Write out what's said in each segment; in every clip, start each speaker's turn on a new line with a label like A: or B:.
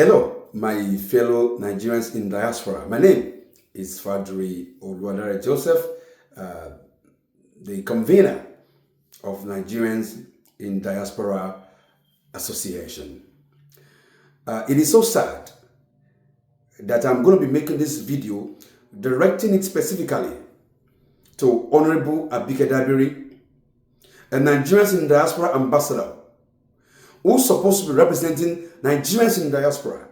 A: Hello, my fellow Nigerians in diaspora. My name is Fadri Oluwadare Joseph, the convener of Nigerians in Diaspora Association. It is so sad that I'm going to be making this video directing it specifically to Honorable Abike Dabiri, a Nigerians in Diaspora ambassador who's supposed to be representing Nigerians in diaspora.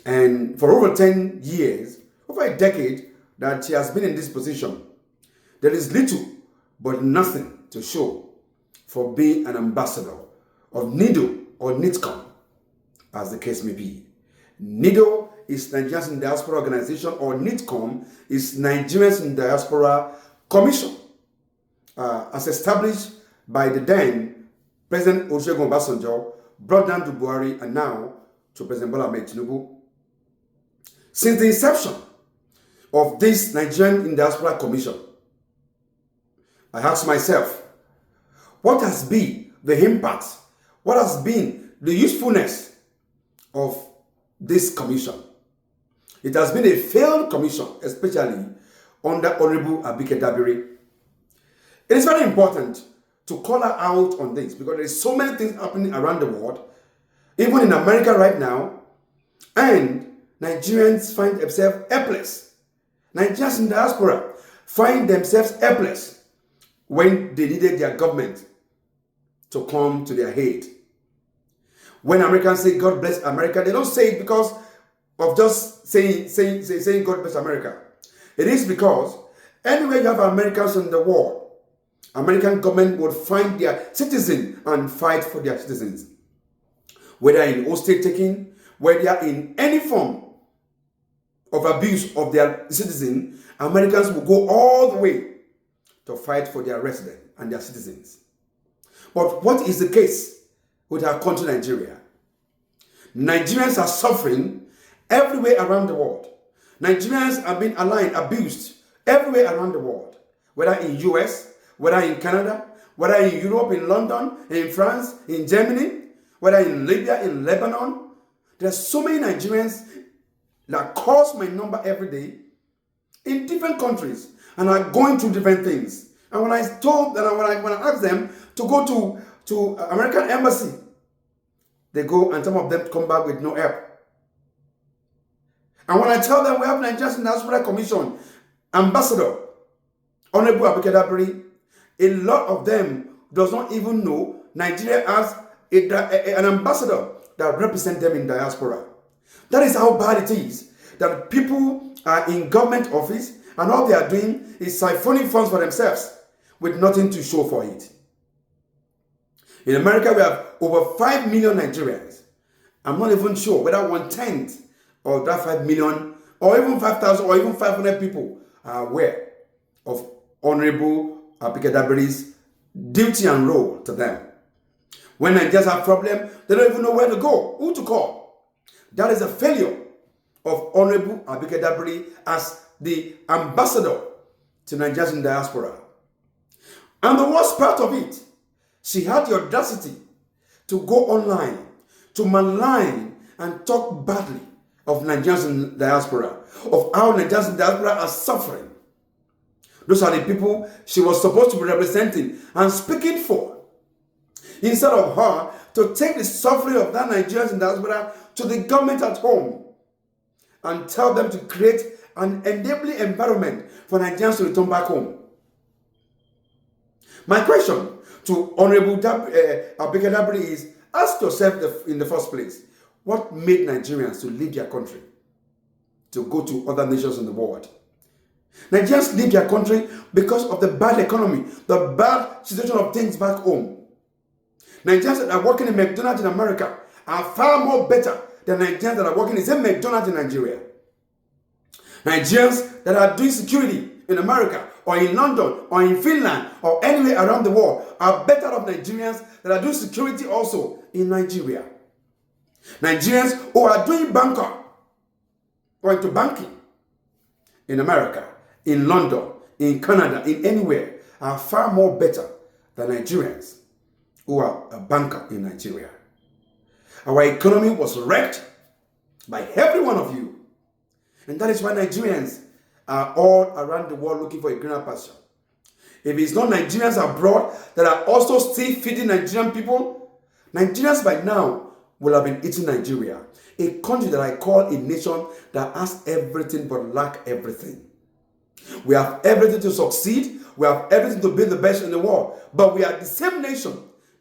A: And for over 10 years, over a decade that she has been in this position, there is little but nothing to show for being an ambassador of NIDO or NITCOM, as the case may be. NIDO is Nigerians in Diaspora Organization, or NITCOM is Nigerians in Diaspora Commission, as established by the then President Olusegun Obasanjo, brought down to Buhari, and now to President Bola Ahmed Tinubu. Since the inception of this Nigerian in Diaspora Commission, I asked myself, what has been the impact, what has been the usefulness of this commission? It has been a failed commission, especially under Honorable Abike Dabiri. It is very important to call her out on this because there is so many things happening around the world, even in America right now, and Nigerians find themselves helpless. Nigerians in diaspora find themselves helpless when they needed their government to come to their aid. When Americans say God bless America, they don't say it because of just saying God bless America. It is because anywhere you have Americans in the world, American government would find their citizens and fight for their citizens. Whether in hostage taking, whether in any form of abuse of their citizens, Americans will go all the way to fight for their residents and their citizens. But what is the case with our country, Nigeria? Nigerians are suffering everywhere around the world. Nigerians are being abused everywhere around the world, whether in US, whether in Canada, whether in Europe, in London, in France, in Germany, whether in Libya, in Lebanon. There are so many Nigerians that calls my number every day in different countries and are going through different things. And when I ask them to go to American embassy, they go and some of them come back with no help. And when I tell them we have Nigerians Diaspora Commission ambassador, Honorable Abike Dabiri, a lot of them does not even know Nigeria has an ambassador that represents them in diaspora. That is how bad it is, that people are in government office and all they are doing is siphoning funds for themselves with nothing to show for it. In America, we have over 5 million Nigerians. I'm not even sure whether 1/10 of that 5 million or even 5,000 or even 500 people are aware of Honorable Abike Dabiri's duty and role to them. When Nigerians have problems, they don't even know where to go, who to call. That is a failure of Honorable Abike Dabiri as the ambassador to Nigerians in diaspora. And the worst part of it, she had the audacity to go online, to malign and talk badly of Nigerians in diaspora, of how Nigerians in diaspora are suffering. Those are the people she was supposed to be representing and speaking for. Instead of her to take the suffering of that Nigerians in diaspora to the government at home and tell them to create an enabling environment for Nigerians to return back home. My question to Honorable Abike Dabiri is, ask yourself in the first place, what made Nigerians to leave their country to go to other nations in the world? Nigerians leave their country because of the bad economy, the bad situation of things back home. Nigerians that are working in McDonald's in America are far more better than Nigerians that are working in the same McDonald's in Nigeria. Nigerians that are doing security in America or in London or in Finland or anywhere around the world are better than Nigerians that are doing security also in Nigeria. Nigerians who are doing banker or into banking in America, in London, in Canada, in anywhere, are far more better than Nigerians who are a banker in Nigeria. Our economy was wrecked by every one of you. And that is why Nigerians are all around the world looking for a greener pasture. If it's not Nigerians abroad that are also still feeding Nigerian people, Nigerians by now will have been eating Nigeria, a country that I call a nation that has everything but lack everything. We have everything to succeed. We have everything to be the best in the world. But we are the same nation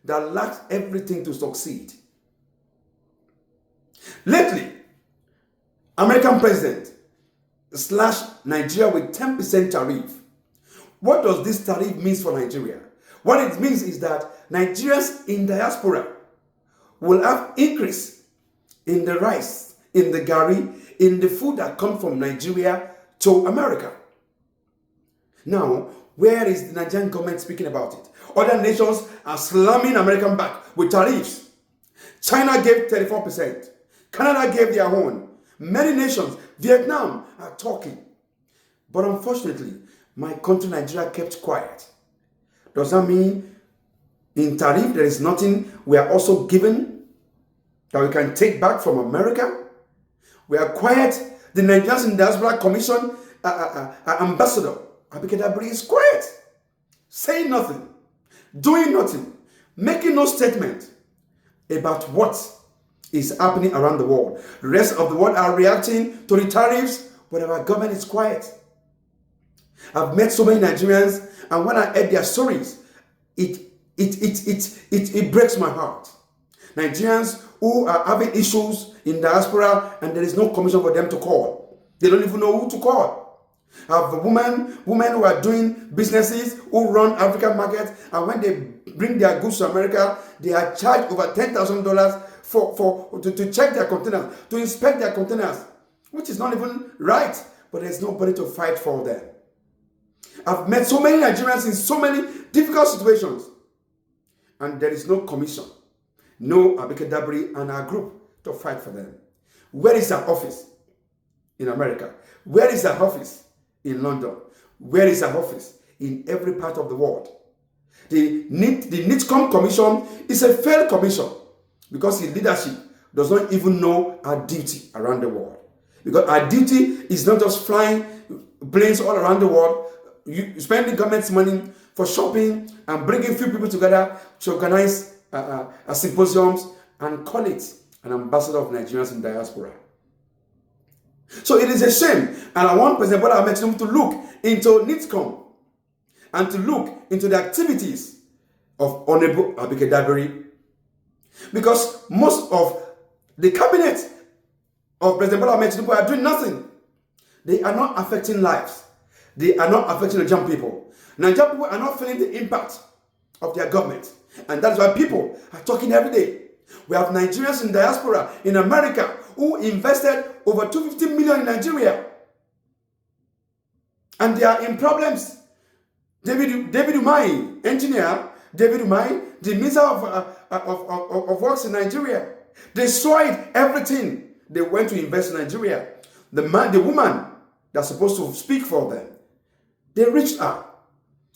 A: that lacks everything to succeed. Lately, American president slashed Nigeria with 10% tariff. What does this tariff mean for Nigeria? What it means is that Nigerians in diaspora will have increase in the rice, in the gari, in the food that comes from Nigeria to America. Now, where is the Nigerian government speaking about it? Other nations are slamming American back with tariffs. China gave 34%. Canada gave their own. Many nations, Vietnam, are talking. But unfortunately, my country, Nigeria, kept quiet. Does that mean in tariff there is nothing we are also given that we can take back from America? We are quiet. The Nigerians in Diaspora Commission ambassador, Abike Dabiri, is quiet. Saying nothing. Doing nothing. Making no statement about what is happening around the world. The rest of the world are reacting to the tariffs, but our government is quiet. I've met so many Nigerians, and when I heard their stories, it breaks my heart. Nigerians who are having issues in diaspora, and there is no commission for them to call. They don't even know who to call. I have women who are doing businesses, who run African markets, and when they bring their goods to America, they are charged over $10,000 to check their containers, to inspect their containers, which is not even right, but there's nobody to fight for them. I've met so many Nigerians in so many difficult situations, and there is no commission, no Abike Dabiri and our group to fight for them. Where is our office in America? Where is our office in London? Where is our office in every part of the world? The NITCOM commission is a failed commission because the leadership does not even know our duty around the world. Because our duty is not just flying planes all around the world, spending government's money for shopping and bringing few people together to organize symposiums and call it an ambassador of Nigerians in diaspora. So it is a shame, and I want President Bola Ahmed Tinubu to look into NITCOM and to look into the activities of Honorable Abike Dabiri, because most of the cabinet of President Bola Ahmed Tinubu are doing nothing. They are not affecting lives. They are not affecting Nigerian people. Nigerian people are not feeling the impact of their government, and that's why people are talking every day. We have Nigerians in diaspora in America who invested over $250 million in Nigeria, and they are in problems. David Umahi, engineer, David Umahi, the Minister of Works in Nigeria, destroyed everything. They went to invest in Nigeria. The woman that's supposed to speak for them, they reached out,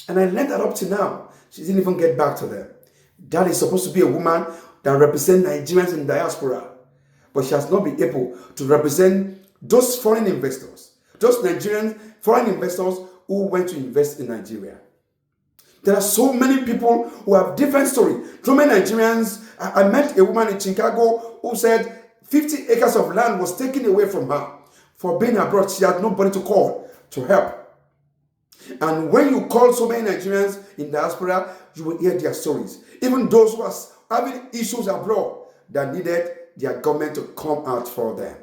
A: and I learned that up to now, she didn't even get back to them. That is supposed to be a woman that represents Nigerians in diaspora, but she has not been able to represent those foreign investors, those Nigerian foreign investors who went to invest in Nigeria. There are so many people who have different stories. So many Nigerians. I met a woman in Chicago who said 50 acres of land was taken away from her for being abroad. She had nobody to call to help. And when you call so many Nigerians in diaspora, you will hear their stories. Even those who are having issues abroad that needed their government to come out for them.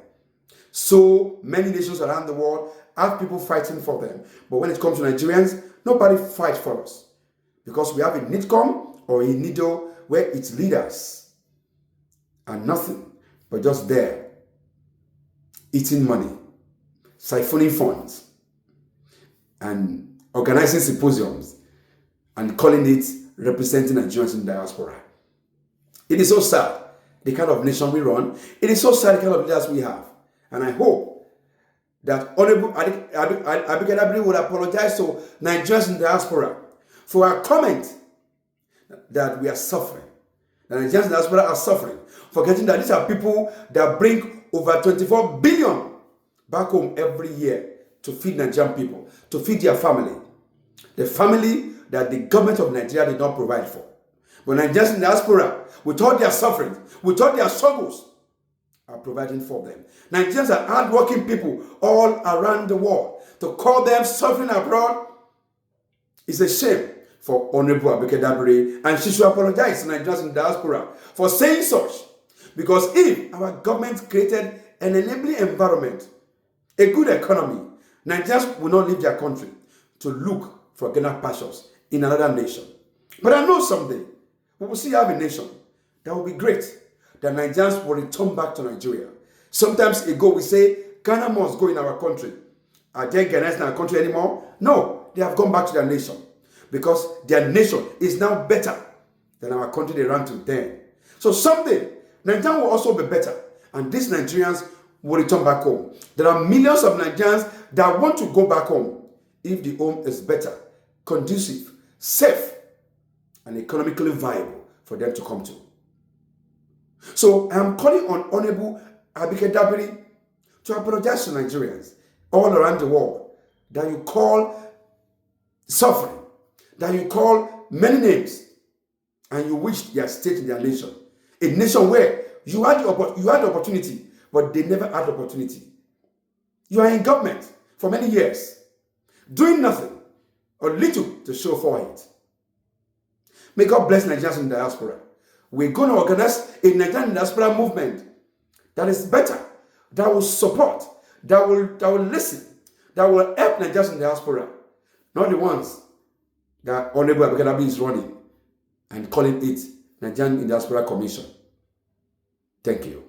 A: So many nations around the world have people fighting for them. But when it comes to Nigerians, nobody fights for us. Because we have a NITCOM or a NIDO where its leaders are nothing but just there, eating money, siphoning funds, and organizing symposiums, and calling it representing Nigerians in diaspora. It is so sad, the kind of nation we run. It is so sad, the kind of leaders we have. And I hope that Honorable Abike Dabiri will apologize to Nigerians in diaspora for our comment that we are suffering. The Nigerians in diaspora are suffering, forgetting that these are people that bring over 24 billion back home every year to feed Nigerian people, to feed their family. The family that the government of Nigeria did not provide for. But Nigerians in diaspora, with all their suffering, with all their struggles, are providing for them. Nigerians are hardworking people all around the world. To call them suffering abroad is a shame for Honorable Abike Dabiri, and she should apologize to Nigerians in diaspora for saying such. Because if our government created an enabling environment, a good economy, Nigerians will not leave their country to look for greener pastures in another nation. But I know someday we will see have a nation that will be great, that Nigerians will return back to Nigeria. Sometimes ago we say Ghana must go in our country. Are there Ghanaians in our country anymore? No, they have gone back to their nation because their nation is now better than our country they ran to then. So someday Nigeria will also be better, and these Nigerians will return back home. There are millions of Nigerians that want to go back home if the home is better, conducive, safe, and economically viable for them to come to. So I am calling on Honorable Abike Dabiri to apologize to Nigerians all around the world that you call suffering, that you call many names, and you wish their state in their nation. A nation where you had the opportunity, but they never had the opportunity. You are in government for many years, doing nothing or little to show for it. May God bless Nigerians in diaspora. We're going to organize a Nigerian diaspora movement that is better, that will support, that will listen, that will help Nigerians in diaspora, not the ones that Honorable Abike Dabiri is running and calling it Nigerian Diaspora Commission. Thank you.